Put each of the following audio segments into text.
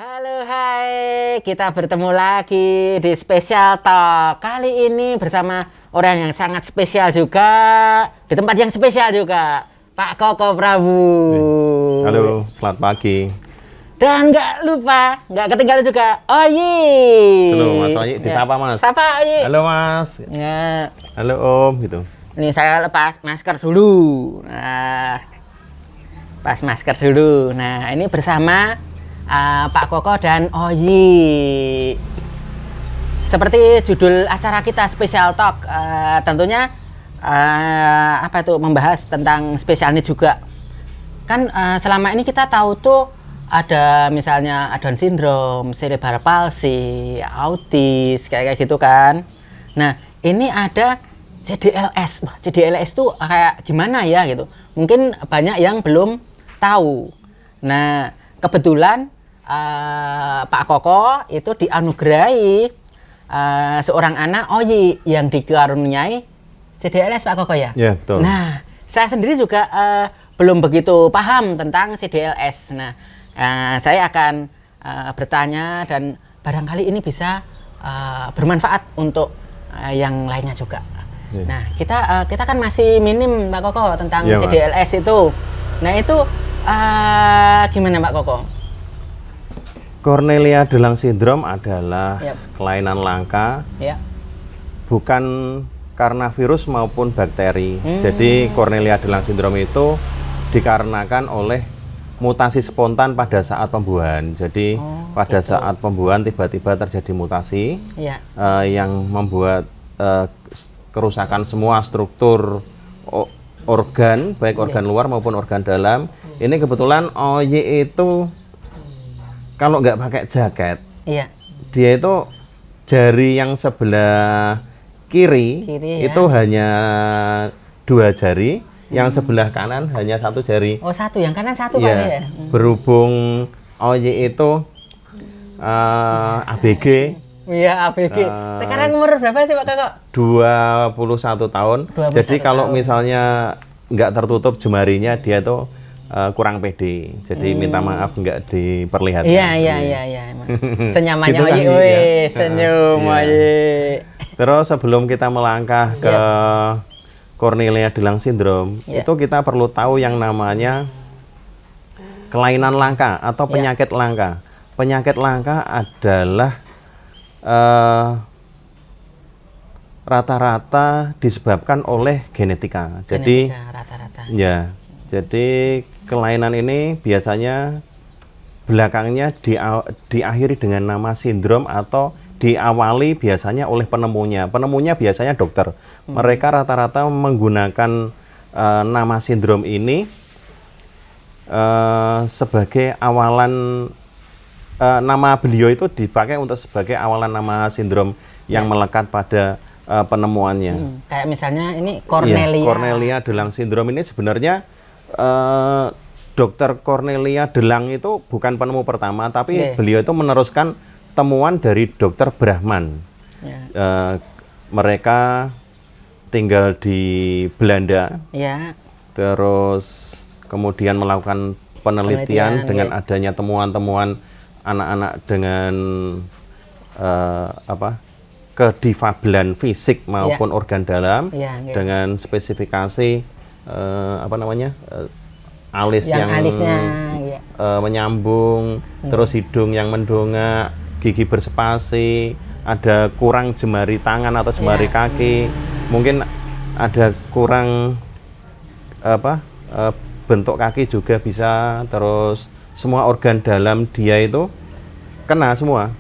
Halo, hai. Kita bertemu lagi di Special Talk. Kali ini bersama orang yang sangat spesial juga, di tempat yang spesial juga, Pak Koko Prabu. Halo, selamat pagi. Dan nggak lupa, nggak ketinggalan juga, Oyi. Halo Mas Oyi, disapa Mas. Sapa Oyi. Halo Mas. Ya. Halo Om, gitu. Ini saya lepas masker dulu. Nah, pas masker dulu. Nah, ini bersama Pak Koko dan Oyi. Seperti judul acara kita Special Talk, tentunya apa itu membahas tentang spesial ini juga. Kan selama ini kita tahu tuh ada misalnya Down syndrome, cerebral palsy, autis kayak gitu kan. Nah, ini ada CDLS. Wah, CDLS tuh kayak gimana ya gitu. Mungkin banyak yang belum tahu. Nah, kebetulan Pak Koko itu dianugerahi seorang anak Oyi yang dikaruniai CDLS, Pak Koko ya? Ya, betul. Nah, saya sendiri juga belum begitu paham tentang CDLS. Nah, saya akan bertanya dan barangkali ini bisa bermanfaat untuk yang lainnya juga. Ya. Nah, kita kan masih minim, Pak Koko, tentang Ya, Mas. CDLS itu. Nah, itu gimana, Pak Koko? Cornelia de Lange syndrome adalah Yap. kelainan langka, Ya. bukan karena virus maupun bakteri. Jadi Cornelia de Lange syndrome itu dikarenakan oleh mutasi spontan pada saat pembuahan. Jadi pada gitu. saat pembuahan tiba-tiba terjadi mutasi Ya. yang membuat kerusakan semua struktur organ, baik organ luar maupun organ dalam. Ini kebetulan Oyi itu kalau nggak pakai jaket, Iya. dia itu jari yang sebelah kiri, Kiri, ya. itu hanya 2 jari, yang sebelah kanan hanya 1 jari. Oh, satu, yang kanan satu, Pak Ya, ya. berhubung Oyi itu ABG, Iya, ABG. Sekarang umur berapa sih, Pak Koko? 21 tahun. 21 Jadi kalau tahun. misalnya nggak tertutup jemarinya, dia itu kurang pede. Jadi minta maaf nggak diperlihatkan. Iya, emang. Senyamannya Gitu kan, Oyi, iya. wih, senyum Iya. Oyi. Terus sebelum kita melangkah ke Cornelia de Lange syndrome, Iya. itu kita perlu tahu yang namanya kelainan langka atau penyakit langka. Penyakit langka adalah rata-rata disebabkan oleh genetika. Jadi Genetika rata-rata. ya, jadi kelainan ini biasanya belakangnya diakhiri dengan nama sindrom atau diawali biasanya oleh penemunya. Penemunya biasanya dokter. Mereka rata-rata menggunakan nama sindrom ini sebagai awalan, nama beliau itu dipakai untuk sebagai awalan nama sindrom yang melekat pada penemuannya. Kayak misalnya ini Cornelia. Iya, Cornelia de Lange syndrome ini sebenarnya Dokter Cornelia de Lange itu bukan penemu pertama, tapi beliau itu meneruskan temuan dari Dokter Brahman. Ya. Mereka tinggal di Belanda, Ya. terus kemudian melakukan penelitian dengan ya. adanya temuan-temuan anak-anak dengan kedifabelan fisik maupun organ dalam, dengan spesifikasi alis yang alisnya menyambung, terus hidung yang mendongak, gigi berspasi, ada kurang jemari tangan atau jemari kaki, mungkin ada kurang bentuk kaki juga bisa, terus semua organ dalam dia itu kena semua.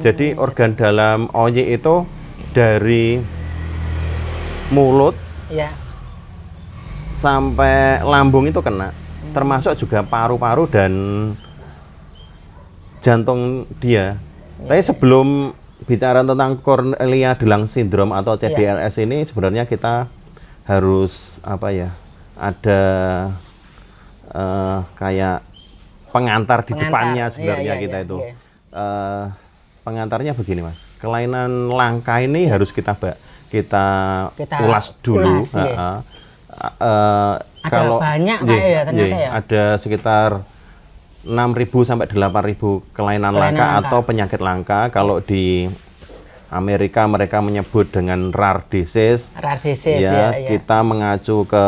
Jadi organ dalam Oyi itu dari mulut sampai lambung itu kena, termasuk juga paru-paru dan jantung dia. Tapi sebelum bicara tentang Cornelia de Lange syndrome atau CDLS ini, sebenarnya kita harus ada kayak pengantar di depannya sebenarnya kita itu. Pengantarnya begini, Mas. Kelainan langka ini harus kita ulas dulu. Ada banyak Pak ya ternyata ya. Ada sekitar 6.000 sampai 8.000 kelainan langka atau penyakit langka. Kalau di Amerika mereka menyebut dengan rare disease. Rare disease Ya, kita mengacu ke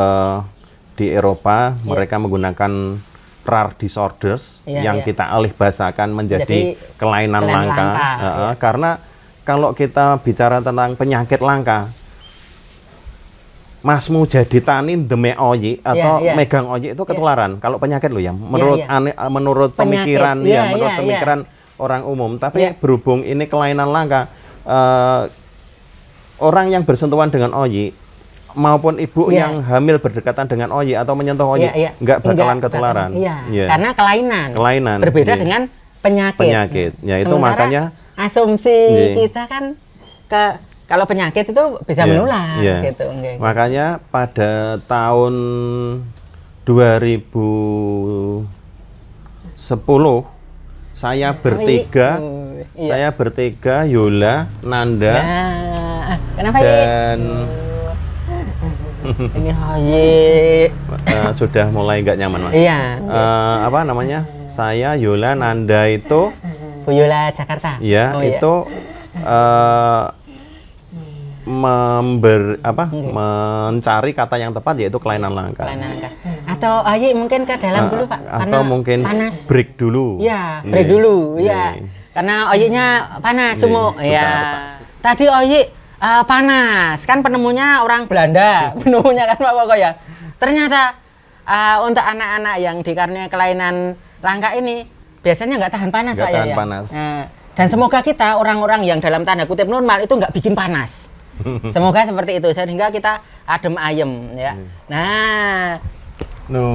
di Eropa mereka menggunakan rare disorders yang kita alih bahasakan menjadi kelainan langka. Karena kalau kita bicara tentang penyakit langka, Masmu jadi tani demek oyi atau megang oyi itu ketularan. Kalau penyakit lo ya, menurut pemikiran menurut pemikiran orang umum. Tapi berhubung ini kelainan langka, orang yang bersentuhan dengan oyi maupun ibu yang hamil berdekatan dengan oyi atau menyentuh oyi nggak bakalan ketularan. Karena kelainan. Berbeda dengan penyakit. Ya itu makanya asumsi kita kan kalau penyakit itu bisa menular gitu. Makanya pada tahun 2010 saya bertiga, Yola, Nanda, dan ini Hoyi sudah mulai nggak nyaman, Mas. Apa namanya? Saya, Yola, Nanda itu Bu Yola Jakarta. Itu mencari kata yang tepat yaitu kelainan langka. Atau Hoyi mungkin ke dalam dulu, Pak. Atau mungkin panas. Break dulu. Break dulu. Karena Hoyinya panas semua. Tadi Hoyi panas, kan penemunya orang Belanda, penemunya kan Pak Koko ya. Ternyata untuk anak-anak yang dikaruniai kelainan langka ini biasanya nggak tahan panas, Pak ya. Dan semoga kita orang-orang yang dalam tanda kutip normal itu nggak bikin panas. Semoga seperti itu, sehingga kita adem ayem ya. Nah,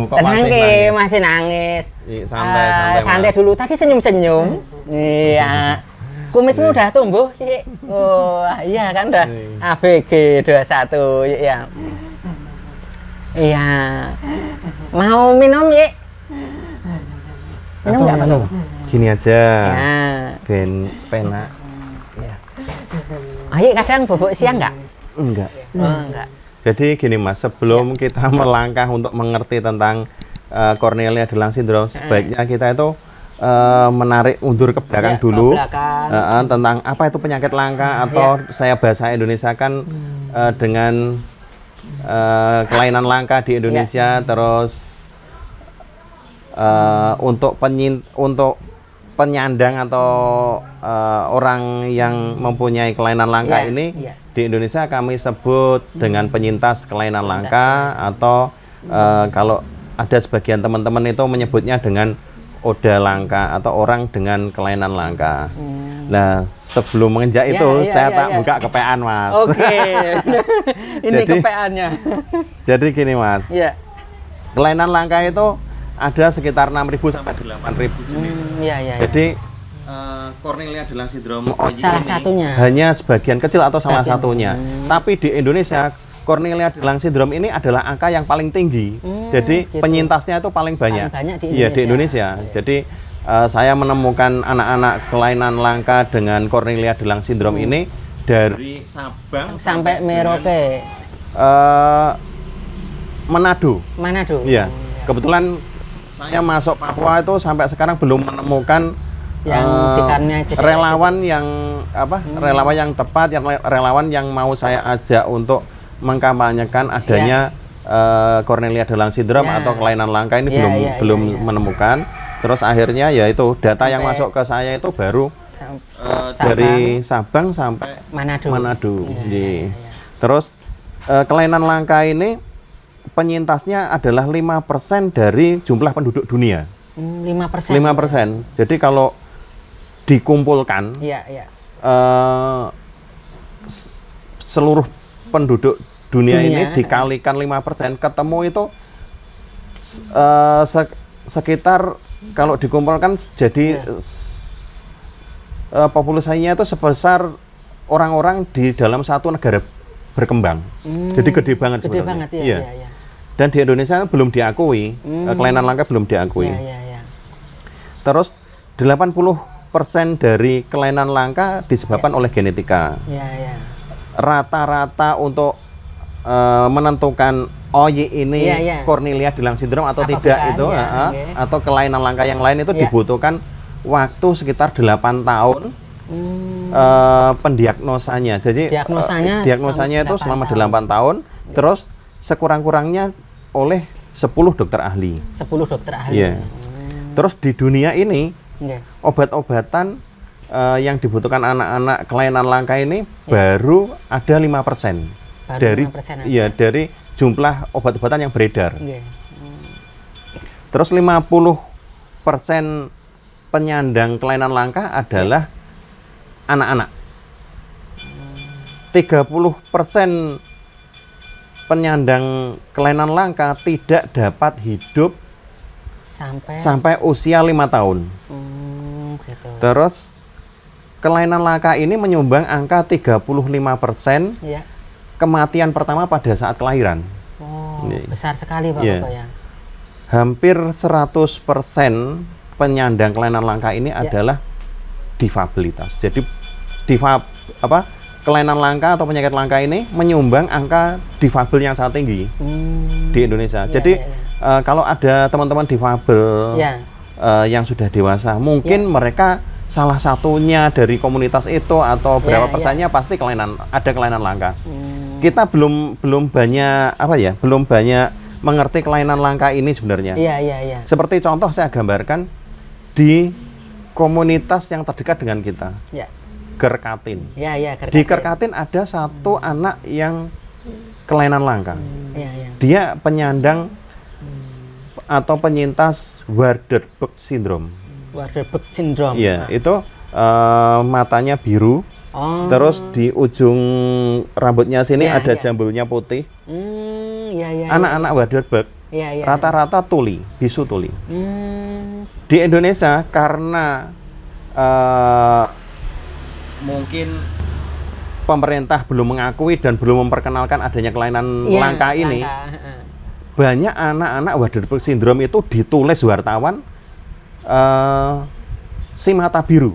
kok masih nangis. Santai dulu. Tadi senyum-senyum. Iya. Kumismu udah tumbuh sih. Oh, iya kan udah ABG 21 ya. Iya. Mau minum, Ye? Minum enggak, Pak? Gini aja. Ben penak. Ayo kadang bobok siang enggak? Enggak. Jadi gini Mas, sebelum kita melangkah untuk mengerti tentang Cornelia de Lange syndrome, sebaiknya kita itu menarik mundur ke belakang dulu tentang apa itu penyakit langka atau saya bahasa Indonesia kan dengan kelainan langka di Indonesia. Terus untuk penyandang atau orang yang mempunyai kelainan langka ini di Indonesia kami sebut dengan penyintas kelainan langka atau kalau ada sebagian teman-teman itu menyebutnya dengan oda langka atau orang dengan kelainan langka. Nah, sebelum menginjak itu saya tak buka kepean, Mas. Oke. Ini kepeannya. Jadi gini, Mas. Kelainan langka itu ada sekitar 6.000 sampai 8.000 jenis. Jadi Cornelia de Lange syndrome salah satunya hanya sebagian kecil atau salah satunya. Tapi di Indonesia Cornelia de Lange syndrome ini adalah angka yang paling tinggi. Jadi penyintasnya itu paling banyak. Di Indonesia. Jadi saya menemukan anak-anak kelainan langka dengan Cornelia de Lange syndrome ini dari Sabang sampai Merauke. Manado. Iya. Kebetulan saya masuk Papua itu sampai sekarang belum menemukan relawan yang relawan yang tepat, relawan yang mau saya ajak untuk mengkampanyekan adanya Cornelia de Lange syndrome atau kelainan langka ini belum menemukan. Terus akhirnya ya itu data yang masuk ke saya itu baru dari Sabang sampai Manado. Terus kelainan langka ini penyintasnya adalah 5% dari jumlah penduduk dunia. 5%. Jadi kalau dikumpulkan seluruh penduduk dunia ini dikalikan 5%, ketemu itu sekitar kalau dikumpulkan jadi populasinya itu sebesar orang-orang di dalam satu negara berkembang. Jadi gede banget sebenarnya. Dan di Indonesia belum diakui, kelainan langka belum diakui. Terus 80% dari kelainan langka disebabkan oleh genetika. Rata-rata untuk menentukan OY ini Iya, iya. Cornelia de Lange syndrome atau Apa tidak bukan, itu, ya, oke. atau kelainan langka yang lain itu Iya. dibutuhkan waktu sekitar 8 tahun pendiagnosanya. Jadi Diagnosanya itu selama selama 8 tahun, terus sekurang-kurangnya oleh 10 dokter ahli. 10 dokter ahli. Iya. Terus di dunia ini Nggih. obat-obatan yang dibutuhkan anak-anak kelainan langka ini Ya. baru ada 5% Baru dari 5% aja. iya dari jumlah obat-obatan yang beredar. Nggih. Terus 50% penyandang kelainan langka adalah anak-anak. 30% penyandang kelainan langka tidak dapat hidup sampai usia 5 tahun. Gitu. Terus kelainan langka ini menyumbang angka 35% Ya. kematian pertama pada saat kelahiran. Oh, Iya. besar sekali Pak Iya. Koko ya. Hampir 100% penyandang kelainan langka ini adalah difabilitas. Jadi kelainan langka atau penyakit langka ini menyumbang angka difabel yang sangat tinggi di Indonesia. Iya, Jadi iya, kalau ada teman-teman difabel iya. yang sudah dewasa, mungkin mereka salah satunya dari komunitas itu atau berapa Iya, persennya pasti ada kelainan langka. Hmm. Kita belum banyak belum banyak mengerti kelainan langka ini sebenarnya. Iya, iya, iya. Seperti contoh saya gambarkan di komunitas yang terdekat dengan kita, Ya. Gerkatin. Iya, iya, Di Gerkatin ada satu anak yang kelainan langka. Iya, iya. Dia penyandang atau penyintas Waardenburg syndrome. Waardenburg syndrome. Iya, itu matanya biru. Oh. Terus di ujung rambutnya sini Iya, ada iya. jambulnya putih. Iya, iya. Anak-anak Waardenburg Iya, iya. rata-rata tuli, bisu tuli. Hmm. Di Indonesia karena mungkin pemerintah belum mengakui dan belum memperkenalkan adanya kelainan Iya, langka ini, heeh. banyak anak-anak Waardenburg syndrome itu ditulis wartawan si mata biru.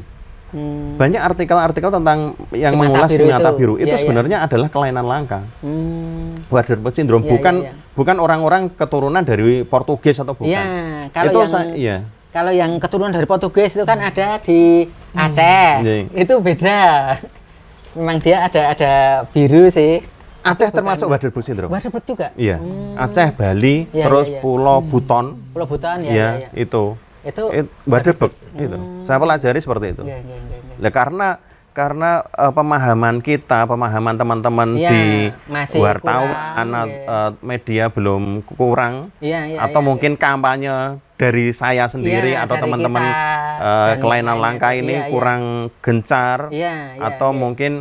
Banyak artikel-artikel tentang yang Si mata mengulas si biru mata itu. biru itu Iya, iya. sebenarnya adalah kelainan langka. Waardenburg syndrome Iya, iya, iya. bukan orang-orang keturunan dari Portugis atau bukan. Iya, kalau Itu yang kalau yang keturunan dari Portugis itu kan ada di Aceh. Iya. Itu beda. Memang dia ada biru sih. Aceh termasuk Waardenburg syndrome. Waardenburg juga. Iya. Aceh, Bali, Iya, terus iya, iya. Pulau Buton. Pulau Buton ya, Ya, ya, ya. itu. Itu Waardenburg itu. Saya pelajari seperti itu. Iya, iya, iya, iya. Ya, karena pemahaman teman-teman Iya, di masih wartawan, kurang, media belum kurang, Iya, iya, atau iya, mungkin kampanye dari saya sendiri Iya, atau dari teman-teman kita dan kelainan lain-lain langka itu. ini Iya, iya. kurang gencar, Iya, iya, atau iya. mungkin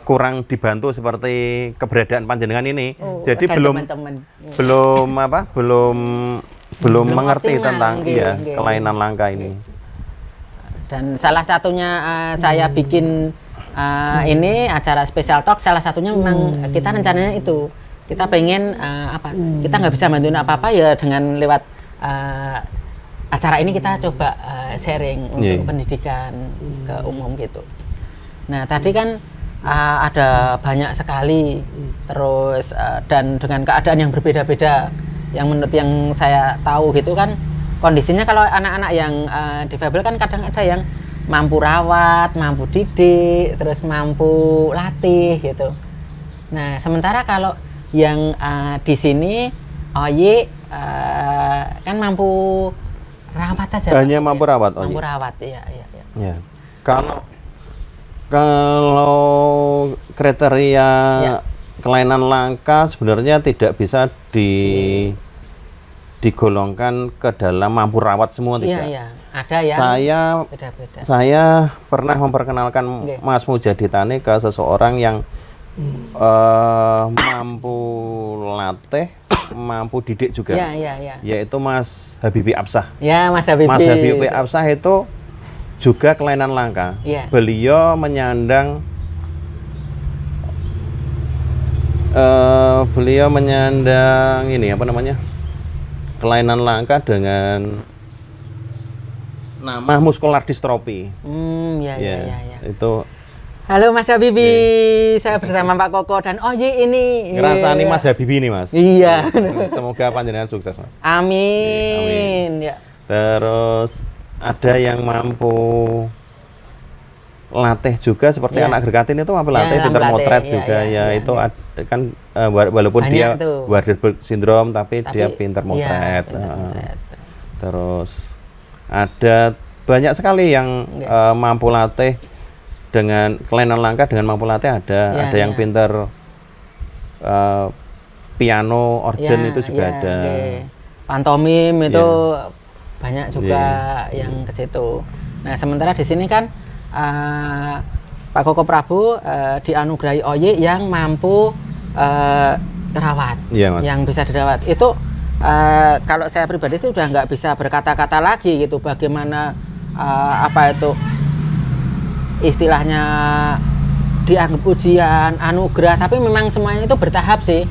kurang dibantu seperti keberadaan panjenengan ini. Oh, Jadi dan belum teman-teman. belum mengerti optimal, tentang nggih. kelainan langka ini. Dan salah satunya saya bikin ini acara special talk, salah satunya memang kita rencananya itu kita pengen kita nggak bisa bantuin apa-apa ya dengan lewat acara ini kita coba sharing untuk pendidikan ke umum gitu. Nah tadi kan ada banyak sekali terus dan dengan keadaan yang berbeda-beda yang menurut yang saya tahu gitu kan. Kondisinya kalau anak-anak yang difabel kan kadang ada yang mampu rawat, mampu didik, terus mampu latih gitu. Nah, sementara kalau yang di sini Oyi kan mampu rawat aja. Hanya mampu rawat, Oyi. Mampu rawat, iya, iya, iya. Ya. Kalau kriteria kelainan langka sebenarnya tidak bisa digolongkan ke dalam mampu rawat semua tidak. Iya, iya. Ada yang beda-beda. Saya pernah memperkenalkan Mas Mujaditane ke seseorang yang mampu latih, mampu didik juga. Iya, iya, iya. Yaitu Mas Habibie Absah. Ya, Mas Habibie. Mas Habibie Absah itu juga kelainan langka. Iya. Beliau menyandang ini apa namanya? Kelainan langka dengan nama muskular distrofi. Iya. Itu Halo Mas Habibi, saya bersama Pak Koko dan Oyi ini. Ngerasani Mas Habibi nih Mas. Iya. Semoga panjenengan sukses Mas. Amin. Ya. Terus ada yang mampu latih juga seperti Ya. anak Gerkatin itu mampu latih, Ya, pintar latih. motret Ya, juga ya, itu ya. kan walaupun Banyak dia tuh. Waardenburg syndrome tapi dia pintar Iya, motret. pintar motret. Terus ada banyak sekali yang mampu latih dengan kelainan langka dengan mampu latih Ya, ada yang ya. pintar piano, organ Ya, itu juga ya, ada. oke. Pantomim itu Ya. banyak juga yang ke situ. Nah, sementara di sini kan Pak Koko Prabu dianugerahi Oyi yang mampu rawat, Iya, Mas. yang bisa dirawat. Itu kalau saya pribadi sih udah nggak bisa berkata-kata lagi gitu. Bagaimana apa itu istilahnya dianggap ujian, anugerah, tapi memang semuanya itu bertahap sih.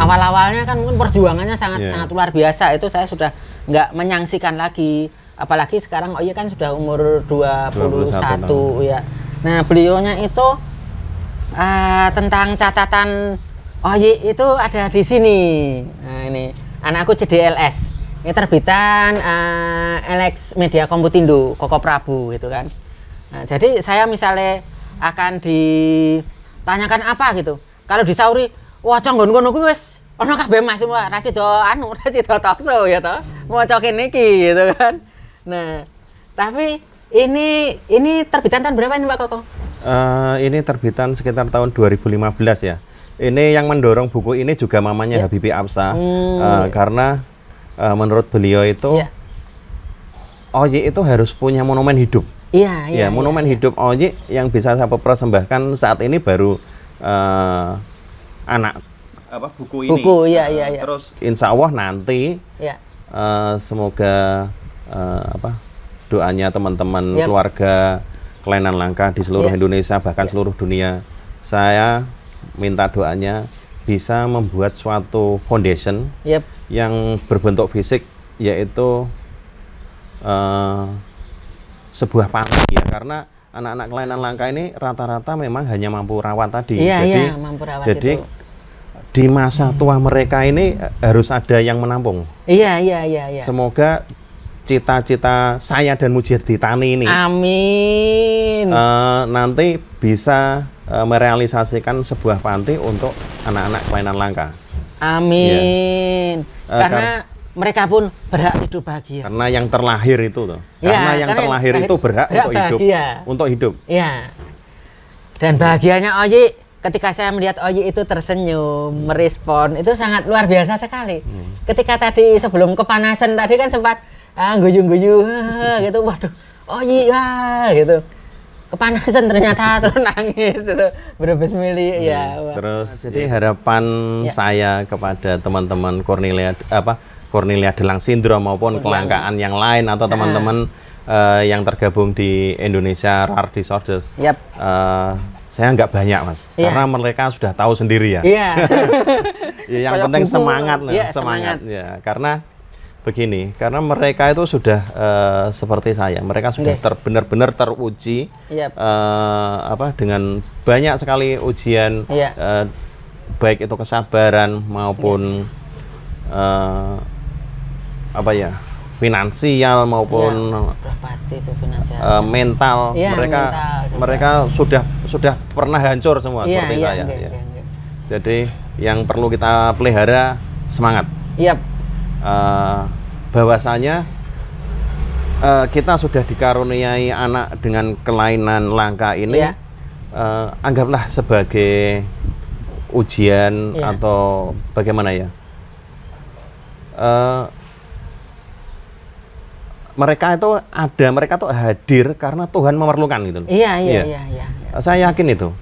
Awal-awalnya kan mungkin perjuangannya sangat luar biasa. Itu saya sudah nggak menyangsikan lagi. Apalagi sekarang Oyi kan sudah umur 21 ya. Nah, beliaunya itu tentang catatan Oyi itu ada di sini. Nah, ini anakku CDLS. Ini terbitan Alex Media Komputindo, Koko Prabu gitu kan. Nah, jadi saya misalnya akan ditanyakan apa gitu. Kalau disauri, wah conggon-ngono kuwi wis ana kabeh Mas semua, ra sida tokso ya toh. Maca kene iki gitu kan. Nah, tapi ini terbitan tahun berapa ini Pak Koko? Ini terbitan sekitar tahun 2015 ya. Ini yang mendorong buku ini juga mamanya Habibie Absa karena menurut beliau itu Oyi itu harus punya monumen hidup. Iya, monumen hidup Oyi yang bisa saya persembahkan saat ini baru anak buku ini. Buku, iya. Terus insya Allah nanti Iya. semoga doanya teman-teman keluarga kelainan langka di seluruh Indonesia bahkan seluruh dunia, saya minta doanya bisa membuat suatu foundation yang berbentuk fisik, yaitu sebuah panti ya, karena anak-anak kelainan langka ini rata-rata memang hanya mampu rawat tadi. Iya, mampu rawat jadi itu. Di masa tua mereka ini harus ada yang menampung. Iya. Semoga cita-cita saya dan Mujiyati Tani ini Amin. nanti bisa merealisasikan sebuah panti untuk anak-anak kelainan langka. Amin. Karena mereka pun berhak hidup bahagia. Karena yang terlahir itu tuh. Ya, karena yang terlahir itu berhak untuk hidup. Untuk hidup. Iya. Dan bahagianya Oyi ketika saya melihat Oyi itu tersenyum, merespon, itu sangat luar biasa sekali. Ketika tadi sebelum kepanasan tadi kan sempat guyu-guyu gitu, waduh, Oyi gitu. Kepanasan ternyata terus nangis itu berbes mili ya. Terus jadi harapan saya kepada teman-teman Cornelia de Lange syndrome maupun kelangkaan yang lain atau teman-teman yang tergabung di Indonesia Rare Disorders. Saya nggak banyak Mas, karena mereka sudah tahu sendiri ya. Yang penting semangat, semangat ya. Karena begini, karena mereka itu sudah seperti saya, mereka sudah benar-benar teruji dengan banyak sekali ujian, baik itu kesabaran maupun finansial maupun pasti itu finansial. Mental. Mereka sudah pernah hancur semua seperti saya. Jadi yang perlu kita pelihara semangat. Bahwasanya kita sudah dikaruniai anak dengan kelainan langka ini, anggaplah sebagai ujian atau bagaimana ya. Mereka tuh hadir karena Tuhan memerlukan gitu. Iya. Saya yakin itu.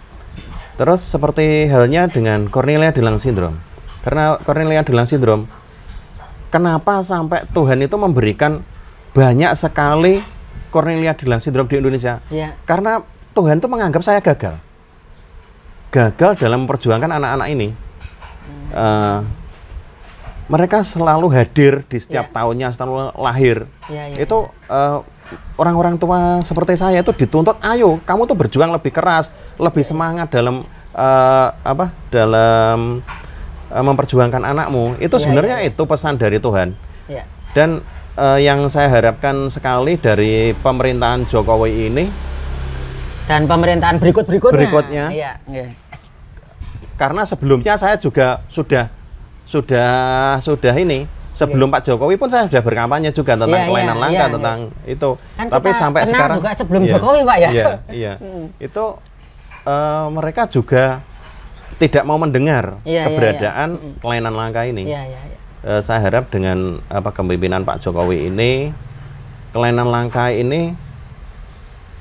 Terus seperti halnya dengan Cornelia de Lange syndrome. Karena Cornelia de Lange syndrome, kenapa sampai Tuhan itu memberikan banyak sekali Cornelia de Lange syndrome di Indonesia? Karena Tuhan itu menganggap saya gagal dalam memperjuangkan anak-anak ini. Mereka selalu hadir di setiap tahunnya, selalu lahir. Itu orang-orang tua seperti saya itu dituntut, ayo kamu tuh berjuang lebih keras, lebih semangat dalam memperjuangkan anakmu. Itu sebenarnya itu pesan dari Tuhan. Ya. Dan yang saya harapkan sekali dari pemerintahan Jokowi ini Dan pemerintahan berikutnya. Iya. Karena sebelumnya saya juga sudah ini sebelum Pak Jokowi pun saya sudah berkampanye juga tentang kelainan langka, tentang itu. Kan tapi sampai sekarang juga sebelum Jokowi, Pak ya. Iya. Itu mereka juga tidak mau mendengar keberadaan kelainan langka ini. Saya harap dengan kepemimpinan Pak Jokowi ini, kelainan langka ini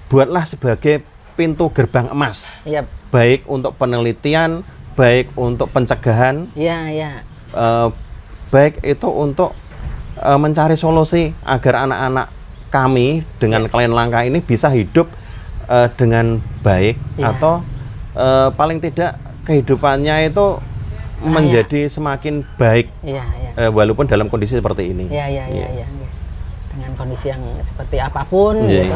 buatlah sebagai pintu gerbang emas. Baik untuk penelitian, baik untuk pencegahan, baik itu untuk mencari solusi agar anak-anak kami dengan kelainan langka ini bisa hidup dengan baik, atau paling tidak kehidupannya itu menjadi semakin baik, walaupun dalam kondisi seperti ini. Dengan kondisi yang seperti apapun, gitu,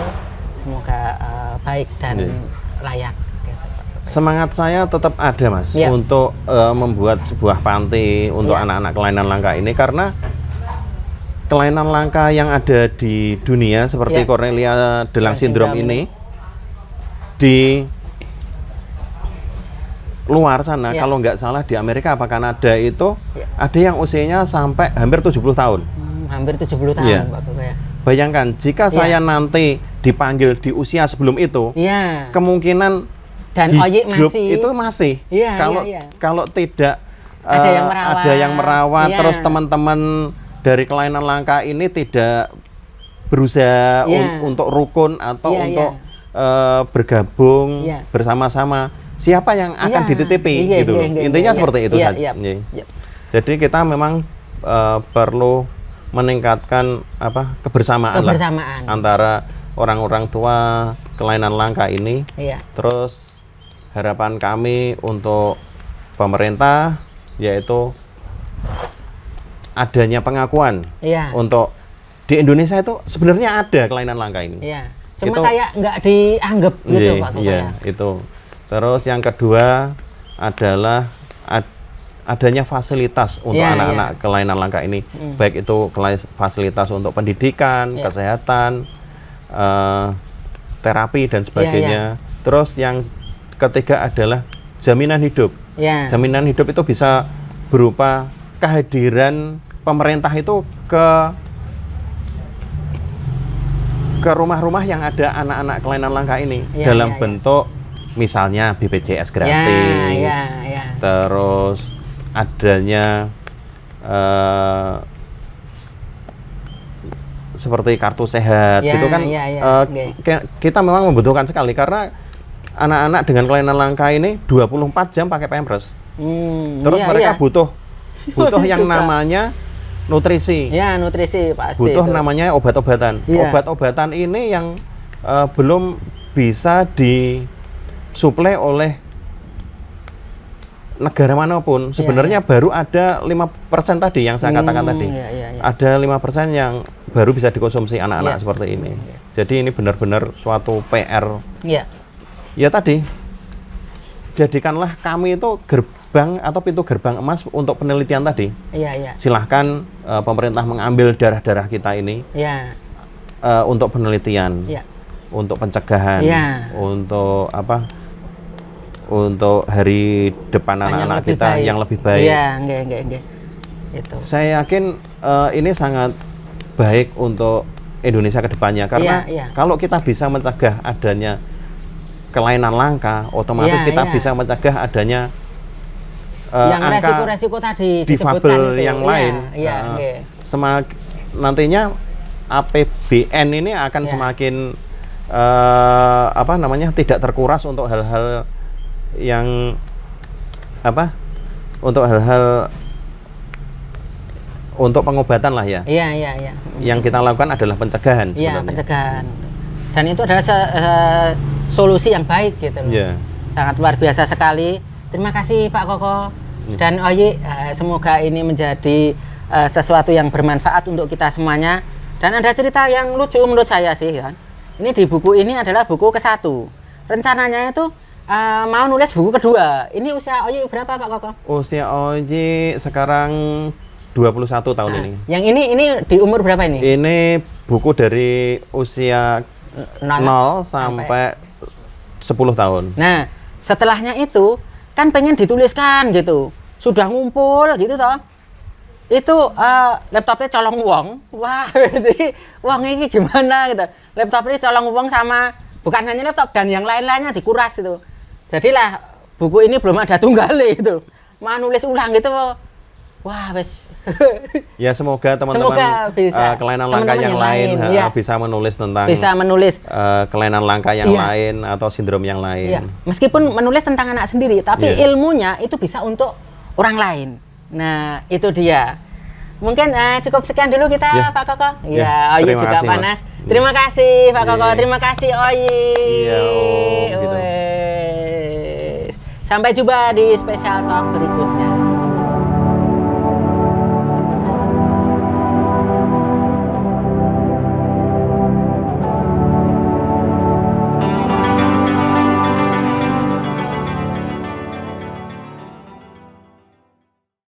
semoga baik dan layak. Semangat saya tetap ada, Mas, untuk membuat sebuah panti untuk anak-anak kelainan langka ini, karena kelainan langka yang ada di dunia seperti Cornelia de Lange syndrome ini di luar sana, kalau nggak salah di Amerika apa Kanada itu ada yang usianya sampai hampir 70 tahun. Hampir 70 tahun, Pak Koko, ya. Bayangkan jika saya nanti dipanggil di usia sebelum itu, kemungkinan dan hidup itu masih. Kalau tidak ada yang merawat, terus teman-teman dari kelainan langka ini tidak berusaha untuk rukun atau untuk bergabung bersama-sama, siapa yang akan dititipi gitu. Intinya seperti itu saja. Jadi kita memang perlu meningkatkan kebersamaan lah antara orang-orang tua kelainan langka ini. Terus harapan kami untuk pemerintah yaitu adanya pengakuan untuk di Indonesia itu sebenarnya ada kelainan langka ini. Cuma itu, kayak nggak dianggap gitu, Pak Koko, itu. Terus yang kedua adalah adanya fasilitas untuk anak-anak kelainan langka ini, baik itu fasilitas untuk pendidikan, kesehatan, terapi dan sebagainya. Terus yang ketiga adalah jaminan hidup. Jaminan hidup itu bisa berupa kehadiran pemerintah itu ke rumah-rumah yang ada anak-anak kelainan langka ini dalam bentuk misalnya BPJS gratis, terus adanya seperti kartu sehat gitu kan. Kita memang membutuhkan sekali karena anak-anak dengan kelainan langka ini 24 jam pakai pampers. Terus mereka butuh yang namanya nutrisi. Nutrisi pasti. Butuh namanya obat-obatan. Obat-obatan ini yang belum bisa disuplai oleh negara manapun. Sebenarnya baru ada 5% tadi yang saya katakan tadi. Ada 5% yang baru bisa dikonsumsi anak-anak seperti ini. Jadi ini benar-benar suatu PR. Ya tadi, jadikanlah kami itu gerbang atau pintu gerbang emas untuk penelitian tadi. Silahkan pemerintah mengambil darah-darah kita ini untuk penelitian, untuk pencegahan, untuk untuk hari depan anak-anak kita yang lebih baik. Itu. Saya yakin ini sangat baik untuk Indonesia ke depannya, karena kalau kita bisa mencegah adanya kelainan langka, otomatis kita bisa mencegah adanya yang angka resiko-resiko tadi difabel yang lain. Nantinya APBN ini akan semakin tidak terkuras untuk hal-hal yang untuk pengobatan lah ya. Yang kita lakukan adalah pencegahan sebenarnya. Pencegahan. Dan itu adalah solusi yang baik gitu loh. Sangat luar biasa sekali. Terima kasih Pak Koko dan Oyi. Semoga ini menjadi sesuatu yang bermanfaat untuk kita semuanya. Dan ada cerita yang lucu menurut saya sih kan. Ini di buku ini adalah buku ke-1. Rencananya itu mau nulis buku kedua. Ini usia Oyi berapa Pak Koko? Usia Oji sekarang 21 tahun ini. Yang ini di umur berapa ini? Ini buku dari usia 0 sampai 10 tahun. Nah, setelahnya itu kan pengen dituliskan gitu. Sudah ngumpul gitu toh. Itu laptopnya colong wong. Wah, jadi wong ini gimana gitu. Laptopnya colong wong sama bukan hanya laptop dan yang lain-lainnya dikuras itu. Jadilah buku ini belum ada tunggalnya itu. Mau nulis ulang gitu. Wah, wes. Ya semoga teman-teman kelainan langka yang lain ya. bisa menulis tentang kelainan langka yang lain atau sindrom yang lain. Ya. Meskipun menulis tentang anak sendiri, tapi ilmunya itu bisa untuk orang lain. Nah, itu dia. Mungkin cukup sekian dulu kita, Pak Koko. Ya, Oyi juga kasih, panas. Mas. Terima kasih, Pak Koko. Terima kasih, Oyi. Iya, Om. Gitu. Sampai jumpa di special talk berikutnya.